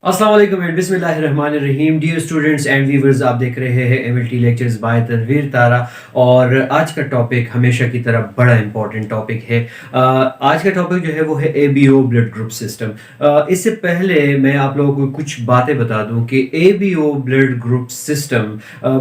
अस्सलाम वालेकुम एंड बिस्मिल्लाहिर्रहमानिर्रहीम। डियर स्टूडेंट्स एंड व्यूअर्स, आप देख रहे हैं एमएलटी लेक्चर्स बाय तनवीर तारा। और आज का टॉपिक हमेशा की तरह बड़ा इंपॉर्टेंट टॉपिक है। आज का टॉपिक जो है वो है एबीओ ब्लड ग्रुप सिस्टम। इससे पहले मैं आप लोगों को कुछ बातें बता दूं कि ABO blood group system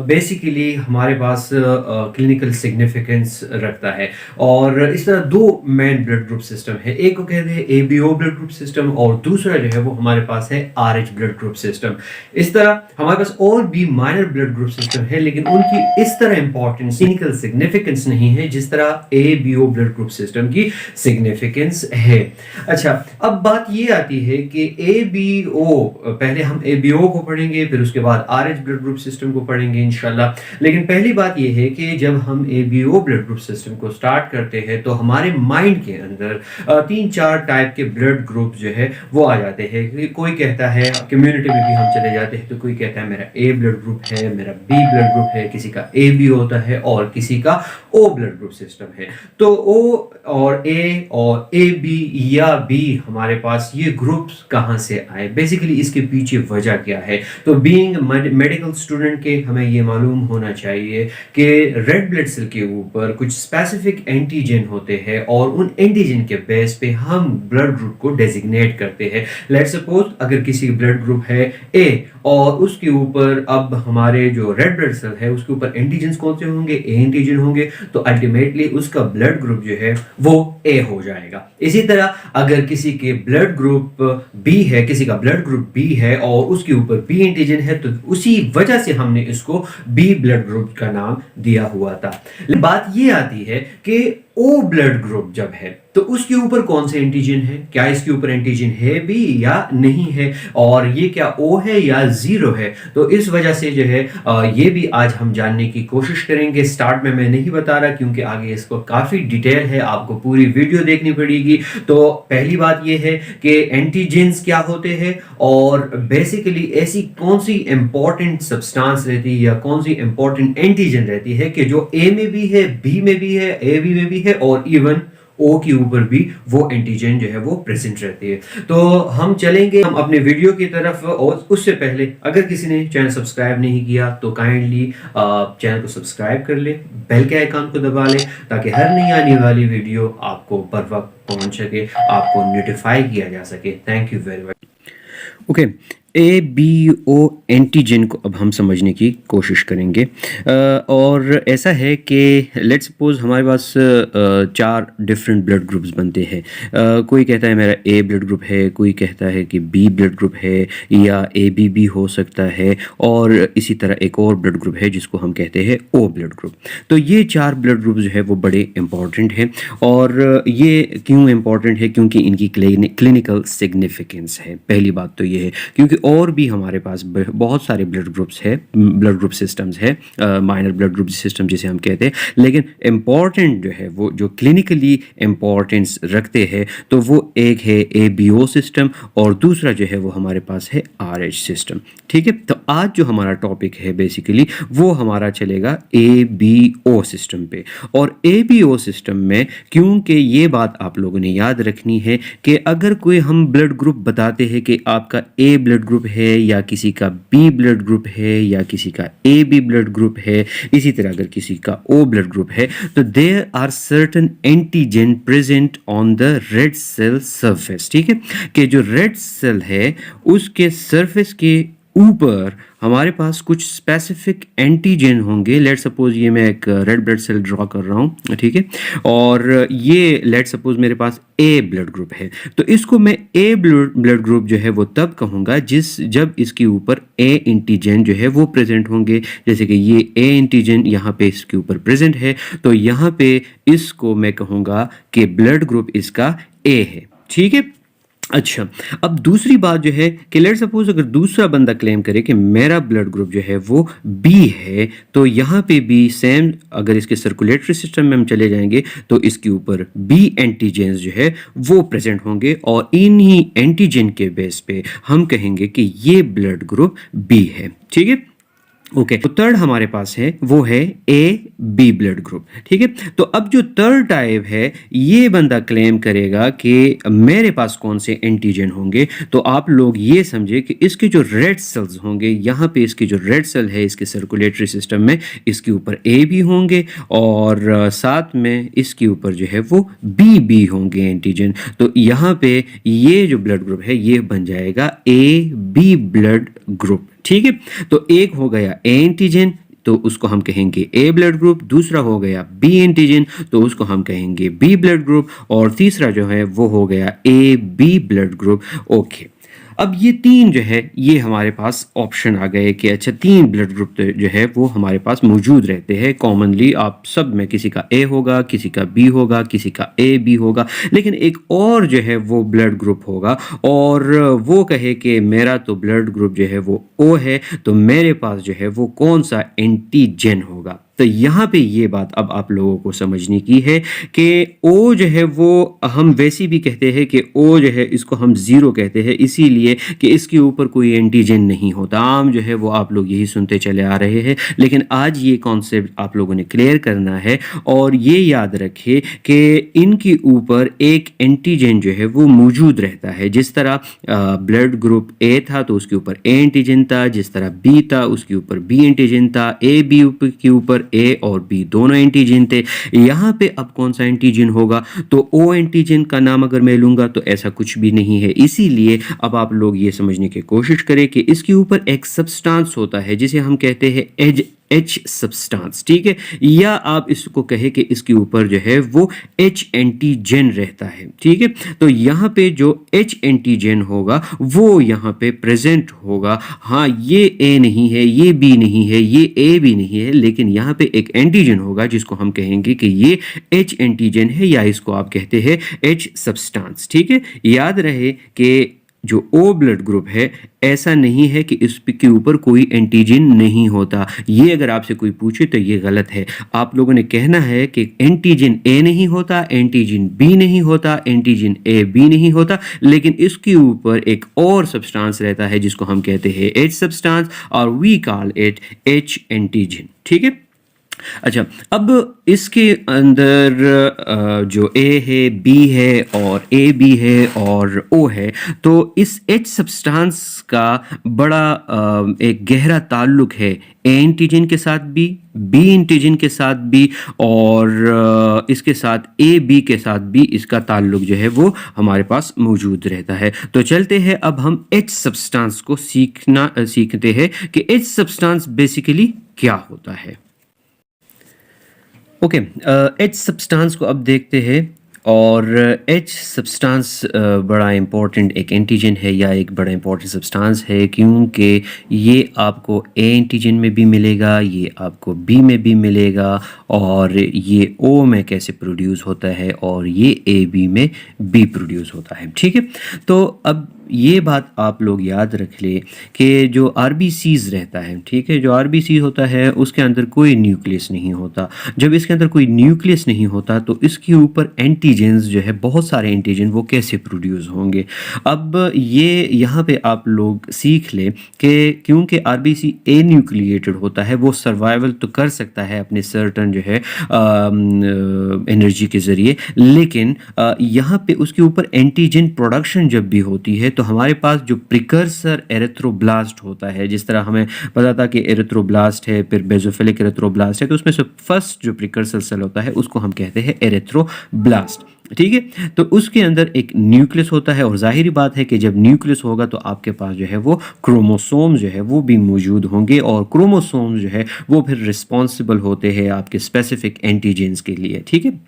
basically हमारे पास क्लिनिकल सिग्निफिकेंस रखता है। और इस तरह दो मेन ब्लड ग्रुप सिस्टम है, एक को कहते हैं एबीओ ब्लड ग्रुप सिस्टम और दूसरा जो है वो हमारे पास है आरएच ब्लड ग्रुप सिस्टम। इस तरह हमारे पास और भी माइनर ब्लड ग्रुप सिस्टम है, लेकिन उनकी इस तरह इंपॉर्टेंस क्लिनिकल सिग्निफिकेंस नहीं है जिस तरह एबीओ ब्लड ग्रुप सिस्टम की सिग्निफिकेंस है। अच्छा, अब बात ये आती है कि एबीओ, पहले हम एबीओ को पढ़ेंगे, फिर उसके बाद आरएच ब्लड ग्रुप सिस्टम को पढ़ेंगे इंशाल्लाह। लेकिन पहली बात ये है कि जब हम एबीओ ब्लड ग्रुप सिस्टम को स्टार्ट करते हैं तो हमारे माइंड के अंदर तीन चार टाइप के ब्लड ग्रुप जो है वो आ जाते हैं। कोई कहता है, कम्युनिटी में भी हम चले जाते हैं तो कोई कहता है मेरा ए ब्लड ग्रुप है, मेरा बी ब्लड ग्रुप है, किसी का ए बी होता है और किसी का ओ ब्लड ग्रुप सिस्टम है। तो ओ और ए बी या बी हमारे पास ये ग्रुप्स कहाँ से आए, बेसिकली इसके पीछे वजह क्या है। तो बीइंग मेडिकल स्टूडेंट के हमें ये मालूम होना चाहिए कि रेड ब्लड सेल के ऊपर कुछ स्पेसिफिक एंटीजन होते हैं और उन एंटीजन के बेस पे हम ब्लड ग्रुप को डेजिग्नेट करते हैं। लेट्स सपोज अगर किसी ब्लड ग्रुप है ए और उसके ऊपर अब हमारे जो रेड ब्लड सेल है उसके ऊपर एंटीजन कौन से होंगे, ए एंटीजन होंगे, तो अल्टीमेटली उसका ब्लड ग्रुप जो है वो ए हो जाएगा। इसी तरह अगर किसी के ब्लड ग्रुप बी है, किसी का ब्लड ग्रुप बी है और उसके ऊपर बी एंटीजन है, तो उसी वजह से हमने इसको बी ब्लड ग्रुप का नाम दिया हुआ था। बात ये आती है कि ओ ब्लड ग्रुप जब है तो उसके ऊपर कौन से एंटीजन है, क्या इसके ऊपर एंटीजन है भी या नहीं है, और ये क्या ओ है या जीरो है। तो इस वजह से जो है ये भी आज हम जानने की कोशिश करेंगे। स्टार्ट में मैं नहीं बता रहा क्योंकि आगे इसको काफी डिटेल है, आपको पूरी वीडियो देखनी पड़ेगी। तो पहली बात ये है कि एंटीजेंस क्या होते हैं और बेसिकली ऐसी कौन सी इंपॉर्टेंट सब्सटेंस रहती है या कौन सी इंपॉर्टेंट एंटीजन रहती है कि जो ए में भी है, बी में भी है, ए बी में भी है और इवन ओ के ऊपर भी वो एंटीजन जो है वो प्रेजेंट रहती है। तो हम चलेंगे हम अपने वीडियो की तरफ, और उससे पहले अगर किसी ने चैनल सब्सक्राइब नहीं किया तो काइंडली चैनल को सब्सक्राइब कर ले, बेल के आइकन को दबा ले ताकि हर नई आने वाली वीडियो आपको बर वक्त पहुंच सके, आपको नोटिफाई किया जा सके। Thank you very much. Okay, A B O antigen को अब हम समझने की कोशिश करेंगे। और ऐसा है कि लेट्स सपोज हमारे पास चार डिफरेंट ब्लड ग्रुप्स बनते हैं। कोई कहता है मेरा ए ब्लड ग्रुप है, कोई कहता है कि बी ब्लड ग्रुप है या ए बी बी हो सकता है, और इसी तरह एक और ब्लड ग्रुप है जिसको हम कहते हैं ओ ब्लड ग्रुप। तो ये चार ब्लड ग्रुप जो है वो बड़े इंपॉर्टेंट हैं। और ये क्यों इंपॉर्टेंट है, क्योंकि इनकी क्लिनिकल सिग्निफिकेंस है। पहली बात तो ये है क्योंकि और भी हमारे पास बहुत सारे ब्लड ग्रुप्स है, ब्लड ग्रुप सिस्टम्स है, माइनर ब्लड ग्रुप सिस्टम जिसे हम कहते हैं, लेकिन इम्पॉर्टेंट जो है वो जो क्लिनिकली इम्पॉर्टेंस रखते हैं तो वो एक है ए बी ओ सिस्टम और दूसरा जो है वो हमारे पास है आर एच सिस्टम। ठीक है, तो आज जो हमारा टॉपिक है बेसिकली वो हमारा चलेगा ए बी ओ सिस्टम पे। और ए बी ओ सिस्टम में क्योंकि ये बात आप लोगों ने याद रखनी है कि अगर कोई हम ब्लड ग्रुप बताते हैं कि आपका ए ब्लड ग्रुप है या किसी का बी ब्लड ग्रुप है या किसी का ए बी ब्लड ग्रुप है, इसी तरह अगर किसी का ओ ब्लड ग्रुप है, तो there are certain antigen present on the red cell surface. ठीक है, कि जो रेड सेल है उसके सरफेस के ऊपर हमारे पास कुछ स्पेसिफिक एंटीजन होंगे। लेट सपोज ये मैं एक रेड ब्लड सेल ड्रॉ कर रहा हूँ, ठीक है, और ये लेट सपोज मेरे पास ए ब्लड ग्रुप है, तो इसको मैं ए ब्लड ग्रुप जो है वो तब कहूँगा जब इसके ऊपर ए एंटीजन जो है वो प्रेजेंट होंगे। जैसे कि ये ए एंटीजन यहाँ पे इसके ऊपर प्रेजेंट है, तो यहाँ पे इसको मैं कहूँगा कि ब्लड ग्रुप इसका ए है। ठीक है, अच्छा, अब दूसरी बात जो है कि लेट सपोज अगर दूसरा बंदा क्लेम करे कि मेरा ब्लड ग्रुप जो है वो बी है, तो यहाँ पे भी सेम, अगर इसके सर्कुलेटरी सिस्टम में हम चले जाएंगे तो इसके ऊपर बी एंटीजेंस जो है वो प्रेजेंट होंगे और इन्हीं एंटीजन के बेस पे हम कहेंगे कि ये ब्लड ग्रुप बी है। ठीक है, ओके, तो थर्ड हमारे पास है वो है ए बी ब्लड ग्रुप। ठीक है, तो अब जो थर्ड टाइप है ये बंदा क्लेम करेगा कि मेरे पास कौन से एंटीजन होंगे। तो आप लोग ये समझे कि इसके जो रेड सेल्स होंगे, यहाँ पे इसके जो रेड सेल है इसके सर्कुलेटरी सिस्टम में, इसके ऊपर ए बी होंगे और साथ में इसके ऊपर जो है वो बी होंगे एंटीजन। तो यहाँ पे ये जो ब्लड ग्रुप है ये बन जाएगा ए बी ब्लड ग्रुप। ठीक है, तो एक हो गया ए एंटीजन, तो उसको हम कहेंगे ए ब्लड ग्रुप। दूसरा हो गया बी एंटीजन, तो उसको हम कहेंगे बी ब्लड ग्रुप। और तीसरा जो है वो हो गया A B blood group. Okay, अब ये तीन जो है ये हमारे पास ऑप्शन आ गए कि अच्छा तीन ब्लड ग्रुप जो है वो हमारे पास मौजूद रहते हैं कॉमनली। आप सब में किसी का ए होगा, किसी का बी होगा, किसी का ए बी होगा, लेकिन एक और जो है वो ब्लड ग्रुप होगा और वो कहे कि मेरा तो ब्लड ग्रुप जो है वो ओ है, तो मेरे पास जो है वो कौन सा एंटीजन होगा। तो यहाँ पे ये बात अब आप लोगों को समझने की है कि ओ जो है वो हम वैसे भी कहते हैं कि ओ जो है इसको हम ज़ीरो कहते हैं, इसीलिए कि इसके ऊपर कोई एंटीजन नहीं होता। आम जो है वो आप लोग यही सुनते चले आ रहे हैं, लेकिन आज ये कॉन्सेप्ट आप लोगों ने क्लियर करना है और ये याद रखें कि इनके ऊपर एक एंटीजन जो है वो मौजूद रहता है। जिस तरह ब्लड ग्रुप ए था तो उसके ऊपर ए एंटीजन था, जिस तरह बी था उसके ऊपर बी एंटीजन था, ए बी के ऊपर ए और बी दोनों एंटीजन थे। यहाँ पे अब कौन सा एंटीजन होगा, तो ओ एंटीजन का नाम अगर मैं लूँगा तो ऐसा कुछ भी नहीं है। इसीलिए अब आप लोग ये समझने की कोशिश करें कि इसके ऊपर एक सब्सटेंस होता है जिसे हम कहते हैं एच सब्सटेंस। ठीक है, या आप इसको कहे कि इसके ऊपर जो है वो एच एंटीजन रहता है। ठीक है, तो यहाँ पे जो एच एंटीजन होगा वो यहाँ पे प्रेजेंट होगा। हाँ, ये ए नहीं है, ये बी नहीं है, ये ए भी नहीं है, लेकिन यहाँ पे एक एंटीजन होगा जिसको हम कहेंगे कि ये एच एंटीजन है या इसको आप कहते हैं एच सब्सटेंस। ठीक है, याद रहे कि जो ओ ब्लड ग्रुप है ऐसा नहीं है कि इसके ऊपर कोई एंटीजन नहीं होता। ये अगर आपसे कोई पूछे तो ये गलत है। आप लोगों ने कहना है कि एंटीजन ए नहीं होता, एंटीजन बी नहीं होता, एंटीजन ए बी नहीं होता, लेकिन इसके ऊपर एक और सब्सटेंस रहता है जिसको हम कहते हैं एच सब्सटेंस और we call it H antigen. ठीक है, अच्छा, अब इसके अंदर जो ए है, बी है और ए बी है और ओ है, तो इस एच सब्सटेंस का बड़ा एक गहरा ताल्लुक है ए एंटीजन के साथ भी, बी एंटीजन के साथ भी और इसके साथ ए बी के साथ भी इसका ताल्लुक जो है वो हमारे पास मौजूद रहता है। तो चलते हैं अब हम एच सब्सटेंस को सीखते हैं कि एच सब्सटेंस बेसिकली क्या होता है। ओके, एच सब्सटेंस को अब देखते हैं और एच सब्सटेंस बड़ा इम्पोर्टेंट एक एंटीजन है या एक बड़ा इम्पोर्टेंट सब्सटेंस है, क्योंकि ये आपको ए एंटीजन में भी मिलेगा, ये आपको बी में भी मिलेगा और ये ओ में कैसे प्रोड्यूस होता है और ये ए बी में भी प्रोड्यूस होता है। ठीक है, तो अब ये बात आप लोग याद रख ले कि जो आरबीसीज रहता है, ठीक है, जो आरबीसी होता है उसके अंदर कोई न्यूक्लियस नहीं होता। जब इसके अंदर कोई न्यूक्लियस नहीं होता तो इसके ऊपर एंटीजन्स जो है, बहुत सारे एंटीजन वो कैसे प्रोड्यूस होंगे। अब ये यहाँ पे आप लोग सीख ले कि क्योंकि आरबीसी ए न्यूक्लिएटेड होता है, वो सर्वाइवल तो कर सकता है अपने सर्टन जो है एनर्जी के ज़रिए, लेकिन यहाँ पे उसके ऊपर एंटीजन प्रोडक्शन जब भी होती है तो हमारे पास जो प्रिकर्सर एरिथ्रोब्लास्ट होता है, जिस तरह हमें पता था कि एरिथ्रोब्लास्ट है, फिर बेजोफिलिक एरिथ्रोब्लास्ट है, तो उसमें से फर्स्ट जो प्रिकर्सर सेल होता है उसको हम कहते हैं एरिथ्रोब्लास्ट। ठीक है, तो उसके अंदर एक न्यूक्लियस होता है और जाहिर बात है कि जब न्यूक्लियस होगा तो आपके पास जो है वो क्रोमोसोम जो है वो भी मौजूद होंगे और क्रोमोसोम जो है वो फिर रिस्पॉन्सिबल होते हैं आपके स्पेसिफिक एंटीजेंस के लिए। ठीक है,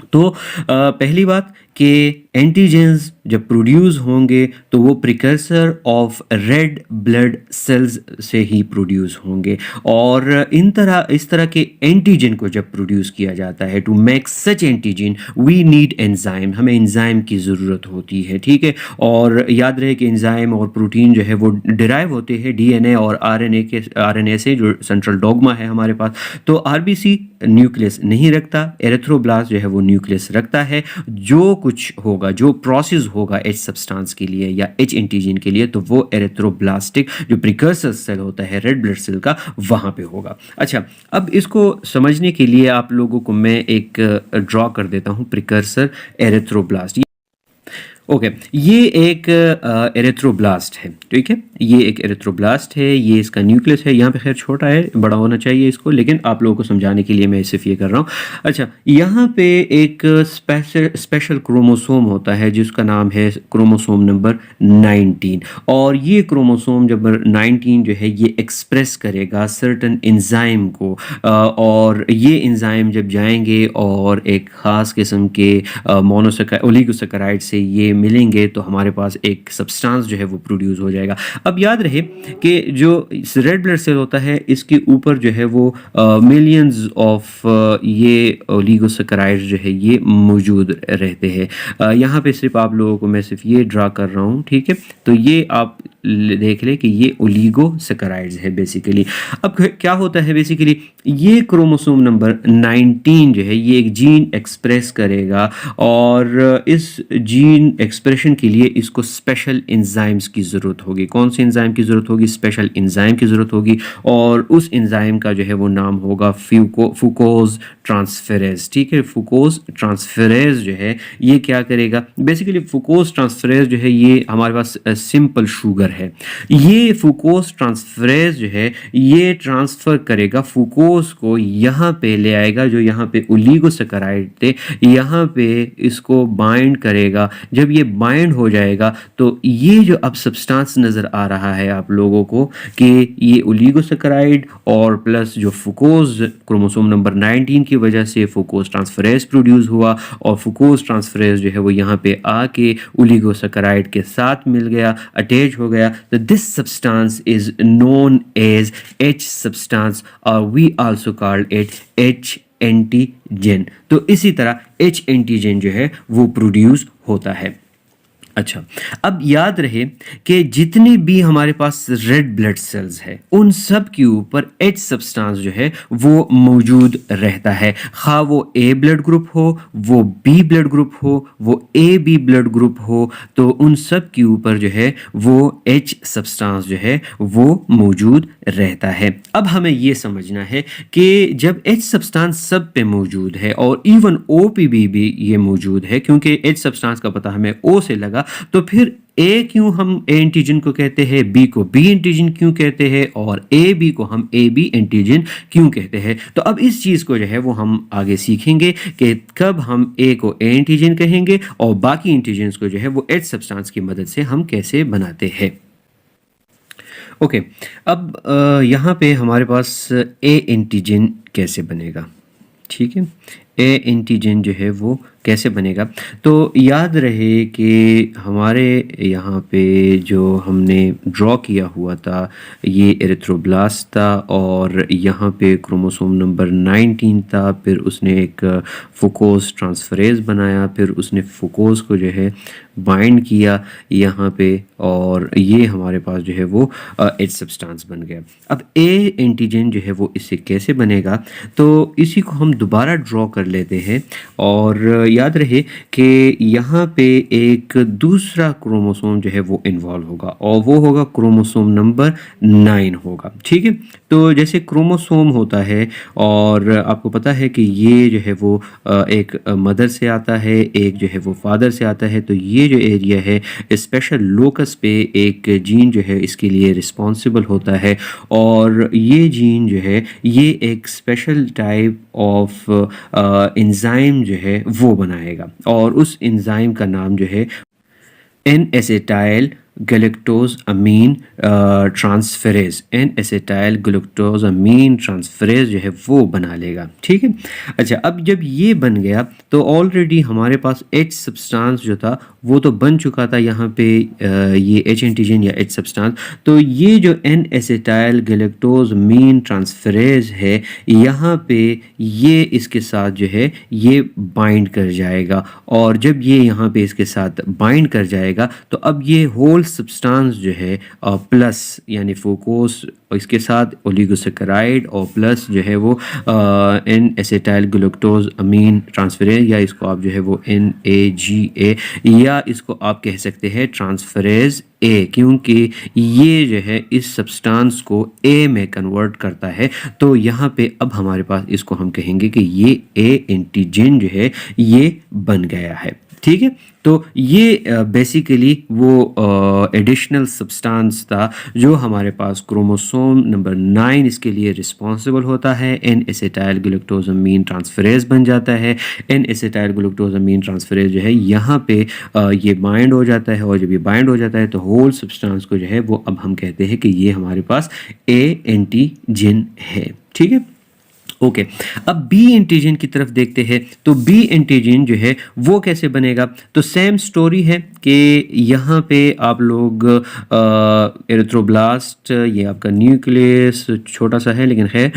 तो पहली बात कि एंटीजेंस जब प्रोड्यूस होंगे तो वो precursor of red blood cells से ही प्रोड्यूस होंगे और इस तरह के एंटीजन को जब प्रोड्यूस किया जाता है, to make such antigen we need enzyme, हमें एंजाइम की ज़रूरत होती है। ठीक है, और याद रहे कि एंजाइम और प्रोटीन जो है वो डिराइव होते हैं डीएनए और आरएनए से, जो सेंट्रल डॉग्मा है हमारे पास। तो आरबीसी न्यूक्लियस नहीं रखता, एरिथ्रोब्लास्ट जो है वो न्यूक्लियस रखता है। जो कुछ होगा, जो प्रोसेस होगा एच सब्सटेंस के लिए या एच एंटीजन के लिए, तो वो एरिथ्रोब्लास्टिक जो प्रिकर्सर सेल होता है रेड ब्लड सेल का, वहाँ पे होगा। अच्छा, अब इसको समझने के लिए आप लोगों को मैं एक ड्रॉ कर देता हूँ प्रिकर्सर एरिथ्रोब्लास्ट। ओके, ये एक एरिथ्रोब्लास्ट है, ठीक है, ये एक एरिथ्रोब्लास्ट है, ये इसका न्यूक्लियस है, यहाँ पे खैर छोटा है, बड़ा होना चाहिए इसको, लेकिन आप लोगों को समझाने के लिए मैं सिर्फ ये कर रहा हूँ। अच्छा, यहाँ पे एक स्पेशल क्रोमोसोम होता है जिसका नाम है क्रोमोसोम नंबर 19, और ये क्रोमोसोम नंबर 19 जो है ये एक्सप्रेस करेगा सर्टन एंजाइम को, और ये एंजाइम जब जाएंगे और एक ख़ास किस्म के ओलिगोसैकेराइड से ये मिलेंगे तो हमारे पास एक सब्सटेंस जो है वो प्रोड्यूस हो जाएगा। अब याद रहे कि जो रेड ब्लड सेल होता है इसके ऊपर जो है वो मिलियंस ऑफ ये ओलिगोसैकेराइड्स जो है ये मौजूद रहते हैं। यहाँ पे सिर्फ आप लोगों को मैं सिर्फ ये ड्रा कर रहा हूँ, ठीक है, तो ये आप देख ले कि ये ओलिगोसैकेराइड्स है बेसिकली। अब क्या होता है बेसिकली, ये क्रोमोसोम नंबर 19 जो है ये एक जीन एक्सप्रेस करेगा, और इस जीन एक्सप्रेशन के लिए इसको स्पेशल एंजाइम्स की ज़रूरत होगी। कौन सी एंजाइम की ज़रूरत होगी? स्पेशल एंजाइम की ज़रूरत होगी, और उस एंजाइम का जो है वो नाम होगा फुकोज ट्रांसफेरेज, ठीक है। फुकोज ट्रांसफेरेज जो है ये क्या करेगा बेसिकली, फुकोज ट्रांसफेरेज जो है ये हमारे पास सिंपल शुगर है। ये फुकोज ट्रांसफेरेज जो है ये ट्रांसफ़र करेगा फुकोज को, यहाँ पे ले आएगा, जो यहाँ पे ओलिगोसैकेराइड थे यहाँ पे इसको बाइंड करेगा। जब ये बाइंड हो जाएगा तो ये जो अब सब्सटेंस नज़र आ रहा है आप लोगों को कि ये ओलिगोसैकेराइड और प्लस जो फुकोज क्रोमोसोम नंबर 19 की वजह से फुकोज ट्रांसफेरेज प्रोड्यूस हुआ, और फुकोज ट्रांसफेरेज जो है वो यहाँ पे आके ओलिगोसैकेराइड के साथ मिल गया, अटैच हो गया। तो this substance is known as H substance, और we also called it H antigen. तो इसी तरह एच एंटीजन जो है वो प्रोड्यूस होता है। अच्छा, अब याद रहे कि जितने भी हमारे पास रेड ब्लड सेल्स है उन सब के ऊपर एच सब्सटेंस जो है वो मौजूद रहता है, खा वो ए ब्लड ग्रुप हो, वो बी ब्लड ग्रुप हो, वो ए बी ब्लड ग्रुप हो, तो उन सब के ऊपर जो है वो एच सब्सटेंस जो है वो मौजूद रहता है। अब हमें ये समझना है कि जब एच सब्सटेंस सब पे मौजूद है और इवन ओ पे भी ये मौजूद है, क्योंकि एच सब्सटेंस का पता हमें ओ से लगा, तो फिर ए क्यों हम ए एंटीजन को कहते हैं, बी को बी एंटीजन क्यों कहते हैं, और ए बी को हम ए बी एंटीजन क्यों कहते हैं। तो अब इस चीज़ को जो है वो हम आगे सीखेंगे कि कब हम ए को ए एंटीजन कहेंगे और बाकी एंटीजन्स को जो है वो एच सब्सटेंस की मदद से हम कैसे बनाते हैं। ओके, अब यहाँ पे हमारे पास ए एंटीजन कैसे बनेगा, ठीक है। ए एंटीजन जो है वो कैसे बनेगा, तो याद रहे कि हमारे यहाँ पे जो हमने ड्रॉ किया हुआ था ये एरिथ्रोब्लास्ट था, और यहाँ पे क्रोमोसोम नंबर 19 था, फिर उसने एक फुकोज ट्रांसफरेज बनाया, फिर उसने फुकोज को जो है बाइंड किया यहाँ पे, और ये हमारे पास जो है वो एच सब्सटेंस बन गया। अब ए एंटीजन जो है वो इससे कैसे बनेगा, तो इसी को हम दोबारा ड्रॉ कर लेते हैं, और याद रहे कि यहाँ पे एक दूसरा क्रोमोसोम जो है वो इन्वॉल्व होगा, और वो होगा क्रोमोसोम नंबर 9 होगा, ठीक है। तो जैसे क्रोमोसोम होता है, और आपको पता है कि ये जो है वो एक मदर से आता है, एक जो है वो फादर से आता है, तो ये जो एरिया है स्पेशल लोकस पे एक जीन जो है इसके लिए रिस्पॉन्सिबल होता है, और ये जीन जो है ये एक स्पेशल टाइप ऑफ एंजाइम जो है वो बनाएगा, और उस एंजाइम का नाम जो है एन एसिटाइल गैलेक्टोज अमीन ट्रांसफेरेज, एन एसिटाइल ग्लूकोज अमीन ट्रांसफेरेज जो है वो बना लेगा, ठीक है। अच्छा, अब जब ये बन गया तो ऑलरेडी हमारे पास एच सब्सटेंस जो था वो तो बन चुका था यहाँ पे, ये एच एंटीजन या एच सब्सटेंस। तो ये जो एन एसिटाइल गैलेक्टोज अमीन ट्रांसफेरेज है यहाँ पे ये इसके साथ जो है ये बाइंड कर जाएगा, और जब ये यहाँ पे इसके साथ बाइंड कर जाएगा तो अब ये होल सब्सटेंस जो है प्लस यानी फोकोस इसके साथ ओलिगोसेकेराइड और प्लस जो है वो एन एसिटाइल ग्लूकोज अमीन ट्रांसफरेज, या इसको आप जो है वो NAGA, या इसको आप कह सकते हैं ट्रांसफरेज ए, क्योंकि ये जो है इस सब्सटेंस को ए में कन्वर्ट करता है। तो यहाँ पे अब हमारे पास इसको हम कहेंगे कि ये ए एंटीजन जो है ये बन गया है। ठीक है, तो ये बेसिकली वो एडिशनल सब्सटेंस था जो हमारे पास क्रोमोसोम नंबर 9 इसके लिए रिस्पॉन्सिबल होता है। एन एसिटाइल ग्लूकोजामीन ट्रांसफरेज बन जाता है। एन एसिटाइल ग्लूकोजामीन ट्रांसफरेज जो है यहाँ पे ये बाइंड हो जाता है, और जब ये बाइंड हो जाता है तो होल सब्सटेंस को जो है वो अब हम कहते हैं कि ये हमारे पास ए एंटीजन है। ठीक है, ओके। अब बी एंटीजन की तरफ देखते हैं। तो बी एंटीजन जो है वो कैसे बनेगा? तो सेम स्टोरी है कि यहाँ पे आप लोग एरिथ्रोब्लास्ट, ये आपका न्यूक्लियस छोटा सा है लेकिन है,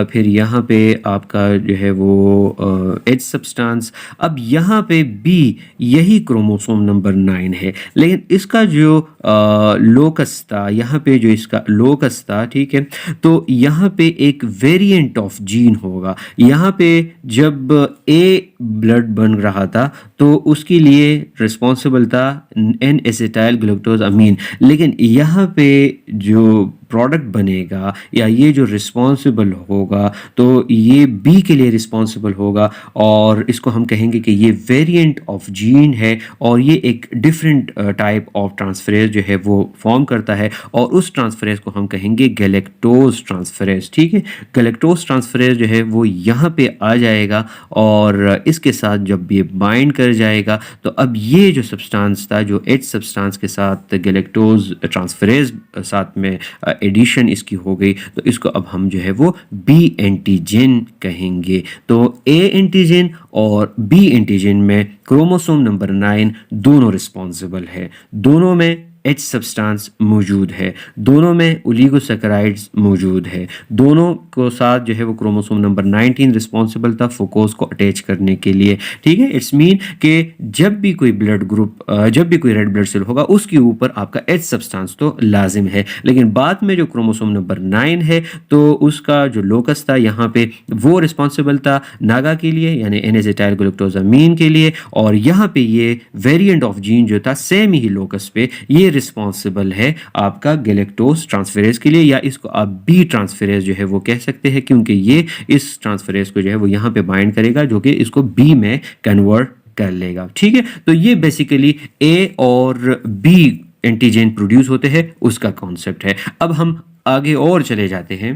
फिर यहाँ पे आपका जो है वो एच सब्सटेंस। अब यहाँ पे बी यही क्रोमोसोम नंबर 9 है, लेकिन इसका जो लोकस था, यहाँ पे जो इसका लोकस था, ठीक है, तो यहाँ पे एक वेरिएंट ऑफ जीन होगा। यहाँ पे जब ए ब्लड बन रहा था तो उसके लिए रिस्पॉन्सिबल था एन एसिटाइल ग्लूकोज अमीन, लेकिन यहाँ पे जो प्रोडक्ट बनेगा या ये जो रिस्पॉन्सिबल होगा तो ये बी के लिए रिस्पॉन्सिबल होगा, और इसको हम कहेंगे कि ये वेरिएंट ऑफ जीन है, और ये एक डिफरेंट टाइप ऑफ ट्रांसफरेज जो है वो फॉर्म करता है, और उस ट्रांसफरेज को हम कहेंगे गैलेक्टोज ट्रांसफरेज। ठीक है, गैलेक्टोज ट्रांसफरेज जो है वो यहाँ पे आ जाएगा, और इसके साथ जब ये बाइंड कर जाएगा तो अब ये जो सब्सटेंस था, जो एच सब्सटेंस के साथ गैलेक्टोज ट्रांसफरेज साथ में एडिशन इसकी हो गई, तो इसको अब हम जो है वो बी एंटीजन कहेंगे। तो ए एंटीजन और बी एंटीजन में क्रोमोसोम नंबर 9 दोनों रिस्पॉन्सिबल है, दोनों में एच सब्सटेंस मौजूद है, दोनों में ओलिगोसैकेराइड्स मौजूद है, दोनों को साथ जो है वो क्रोमोसोम नंबर 19 रिस्पॉन्सिबल था फोकोस को अटैच करने के लिए। ठीक है, इट्स मीन कि जब भी कोई ब्लड ग्रुप, जब भी कोई रेड ब्लड सेल होगा उसके ऊपर आपका एच सब्सटेंस तो लाजिम है, लेकिन बाद में जो क्रोमोसोम नंबर 9 है तो उसका जो लोकस था यहाँ पे वो रिस्पॉन्सिबल था नागा के लिए, यानी एन एसिटाइल ग्लूकोजामीन के लिए, और यहाँ पे ये वेरिएंट ऑफ जीन जो था सेम ही लोकस पे ये रिस्पॉन्सिबल है आपका गैलेक्टोज ट्रांसफरेज के लिए, या इसको आप बी ट्रांसफरेज जो है वो कह सकते हैं, क्योंकि ये इस ट्रांसफरेज को जो है वो यहाँ पे बाइंड करेगा जो कि इसको बी में कन्वर्ट कर लेगा। ठीक है, तो ये बेसिकली ए और बी एंटीजन प्रोड्यूस होते हैं उसका कॉन्सेप्ट है। अब हम आगे और चले जाते हैं।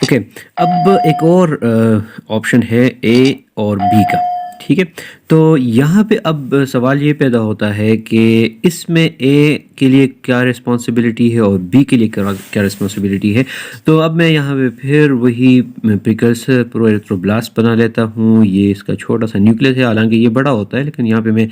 ओके, अब एक और ऑप्शन है ए और बी का। ठीक है, तो यहाँ पे अब सवाल ये पैदा होता है कि इसमें ए के लिए क्या रिस्पॉन्सिबिलिटी है और बी के लिए क्या रिस्पॉन्सिबिलिटी है। तो अब मैं यहाँ पे फिर वही प्रिकर्सर प्रोएरिथ्रोब्लास्ट बना लेता हूँ। ये इसका छोटा सा न्यूक्लियस है, हालांकि ये बड़ा होता है, लेकिन यहाँ पे मैं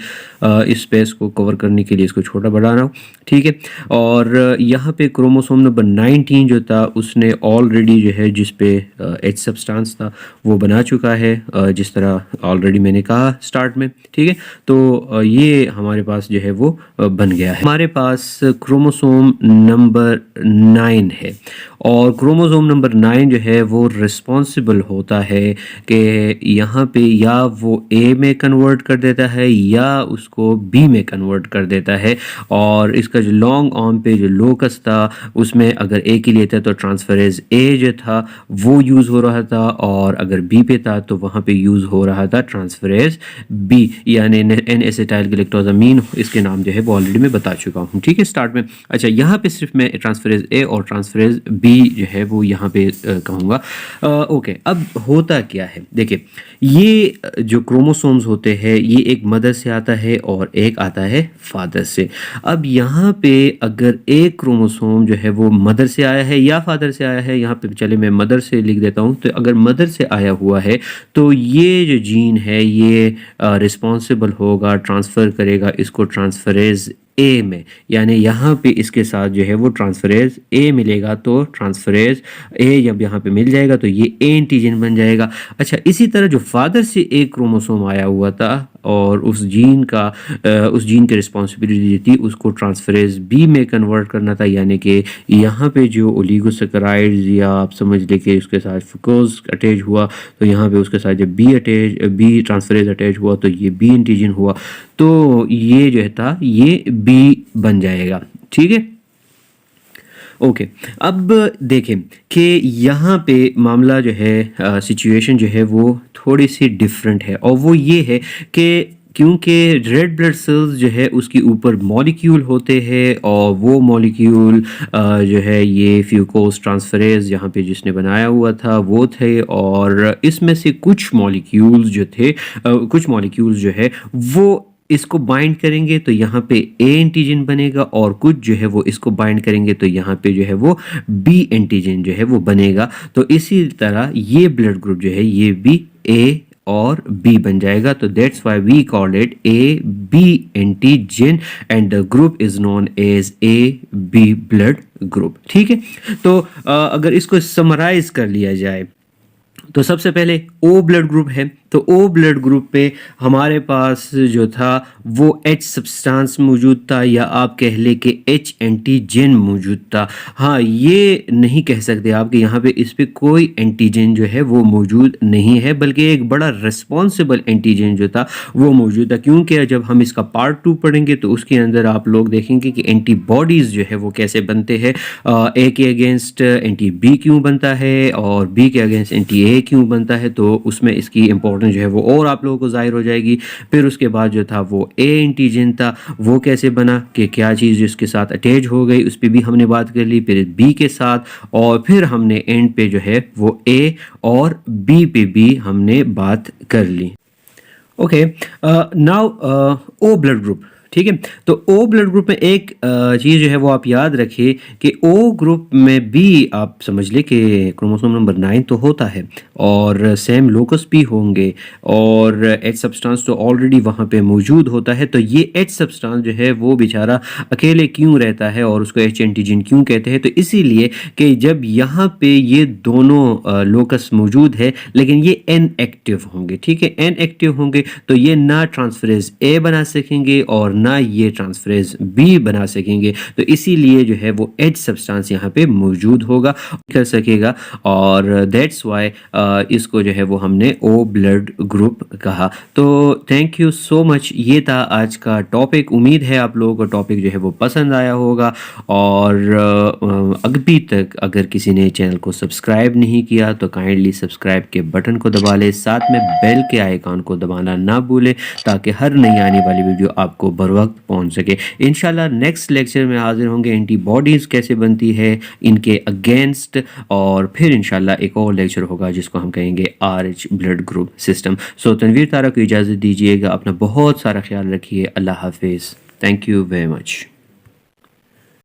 इस स्पेस को कवर करने के लिए इसको छोटा बना रहा हूँ। ठीक है, और यहाँ पे क्रोमोसोम नंबर 19 जो था उसने ऑलरेडी जो है जिस पे एच सब्सटेंस था वो बना चुका है, जिस तरह ऑलरेडी मैंने कहा स्टार्ट में। ठीक है, तो ये हमारे पास जो है वो बन गया है। हमारे पास क्रोमोसोम नंबर 9 है, और क्रोमोसोम नंबर 9 जो है वो रिस्पॉन्सिबल होता है कि यहाँ पे या वो ए में कन्वर्ट कर देता है या उसको बी में कन्वर्ट कर देता है, और इसका जो लॉन्ग आर्म पे जो लोकस था उसमें अगर ए के लिए था तो ट्रांसफरेज ए जो था वो यूज़ हो रहा था, और अगर बी पे था तो वहाँ पे यूज़ हो रहा था ट्रांसफरेज बी, यानी एन एसिटाइल ग्लूकोजामीन, इसके नाम जो है वो ऑलरेडी मैं बता चुका हूँ। ठीक है, स्टार्ट में। अच्छा, यहाँ पे सिर्फ मैं ट्रांसफरेज ए और ट्रांसफरेज बी जो है वो यहाँ पे कहूँगा। ओके, अब होता क्या है, देखिए ये जो क्रोमोसोम्स होते हैं ये एक मदर से आता है और एक आता है फादर से। अब यहाँ पे अगर एक क्रोमोसोम जो है वो मदर से आया है या फादर से आया है, यहाँ पे चले मैं मदर से लिख देता हूँ, तो अगर मदर से आया हुआ है तो ये जो जीन है ये रिस्पॉन्सिबल होगा, ट्रांसफ़र करेगा इसको ट्रांसफरेज ए में, यानी यहाँ पे इसके साथ जो है वो ट्रांसफरेज ए मिलेगा, तो ट्रांसफरेज ए जब यहाँ पे मिल जाएगा तो ये ए एंटीजन बन जाएगा। अच्छा, इसी तरह जो फादर से एक क्रोमोसोम आया हुआ था और उस जीन की रिस्पॉन्सिबिलिटी थी उसको ट्रांसफरेज बी में कन्वर्ट करना था, यानी कि यहाँ पे जो ओलिगोसैकेराइड्स या आप समझ लें कि उसके साथ फ्रूक्टोज अटैच हुआ, तो यहाँ पे उसके साथ जब बी ट्रांसफरेज अटैच हुआ तो ये बी एंटीजन हुआ, तो ये जो था ये बी बन जाएगा। ठीक है, ओके। अब देखें कि यहाँ पे मामला जो है, सिचुएशन जो है वो थोड़ी सी डिफरेंट है, और वो ये है कि क्योंकि रेड ब्लड सेल्स जो है उसके ऊपर मॉलिक्यूल होते हैं, और वो मॉलिक्यूल जो है ये फ्यूकोस ट्रांसफरेज यहाँ पे जिसने बनाया हुआ था वो थे, और इसमें से कुछ मॉलिक्यूल्स जो थे, कुछ मॉलिक्यूल्स जो है वो इसको बाइंड करेंगे तो यहाँ पे ए एंटीजन बनेगा, और कुछ जो है वो इसको बाइंड करेंगे तो यहाँ पे जो है वो बी एंटीजन जो है वो बनेगा। तो इसी तरह ये ब्लड ग्रुप जो है ये भी ए और बी बन जाएगा, तो that's why we call it A B antigen and the group is known as A B blood group. ठीक है, तो अगर इसको समराइज कर लिया जाए तो सबसे पहले ओ ब्लड ग्रुप है, तो ओ ब्लड ग्रुप पे हमारे पास जो था वो एच सब्सटेंस मौजूद था, या आप कह ले कि एच एंटीजन मौजूद था। हाँ, ये नहीं कह सकते आप कि यहाँ पे इस पे कोई एंटीजन जो है वो मौजूद नहीं है, बल्कि एक बड़ा रिस्पॉन्सिबल एंटीजन जो था वो मौजूद था, क्योंकि जब हम इसका पार्ट 2 पढ़ेंगे तो उसके अंदर आप लोग देखेंगे कि एंटीबॉडीज़ जो है वो कैसे बनते हैं, ए के अगेंस्ट एंटी बी क्यों बनता है और बी के अगेंस्ट एंटी ए क्यों बनता है, तो उसमें इसकी इंपॉर्टेंस जो है वो और आप लोगों को जाहिर हो जाएगी। फिर उसके बाद जो था वो ए एंटीजन था, वो कैसे बना, कि क्या चीज़ जिसके साथ अटैच हो गई उस पर भी हमने बात कर ली, फिर बी के साथ, और फिर हमने एंड पे जो है वो ए और बी पे भी हमने बात कर ली। Okay, now O blood group. ठीक है, तो ओ ब्लड ग्रुप में एक चीज़ जो है वो आप याद रखिए कि ओ ग्रुप में भी आप समझ लें कि क्रोमोसोम नंबर 9 तो होता है, और सेम लोकस भी होंगे, और एच सब्सटेंस तो ऑलरेडी वहाँ पे मौजूद होता है। तो ये एच सब्सटेंस जो है वो बेचारा अकेले क्यों रहता है और उसको एच एंटीजन क्यों कहते हैं, तो इसीलिए कि जब यहाँ पे ये दोनों लोकस मौजूद है लेकिन ये इनएक्टिव होंगे। ठीक है, इनएक्टिव होंगे तो ये ना ट्रांसफरेज ए बना सकेंगे और ना ये ट्रांसफरेज बी बना सकेंगे, तो इसीलिए जो है वो एच सब्सटेंस यहाँ पे मौजूद होगा कर सकेगा, और दैट्स वाई इसको जो है वो हमने ओ ब्लड ग्रुप कहा। तो थैंक यू सो मच, ये था आज का टॉपिक। उम्मीद है आप लोगों को टॉपिक जो है वो पसंद आया होगा, और अभी तक अगर किसी ने चैनल को सब्सक्राइब नहीं किया तो काइंडली सब्सक्राइब के बटन को दबा ले, साथ में बेल के आइकॉन को दबाना ना भूले, ताकि हर नई आने वाली वीडियो आपको बर वक्त पहुंच सके। इंशाल्लाह नेक्स्ट लेक्चर में हाजिर होंगे एंटीबॉडीज़ कैसे बनती है इनके अगेंस्ट, और फिर इंशाल्लाह एक और लेक्चर होगा जिसको हम कहेंगे RH ब्लड ग्रुप सिस्टम। सो तनवीर तारा को इजाज़त दीजिएगा, अपना बहुत सारा ख्याल रखिए, अल्लाह हाफिज़, थैंक यू वेरी मच।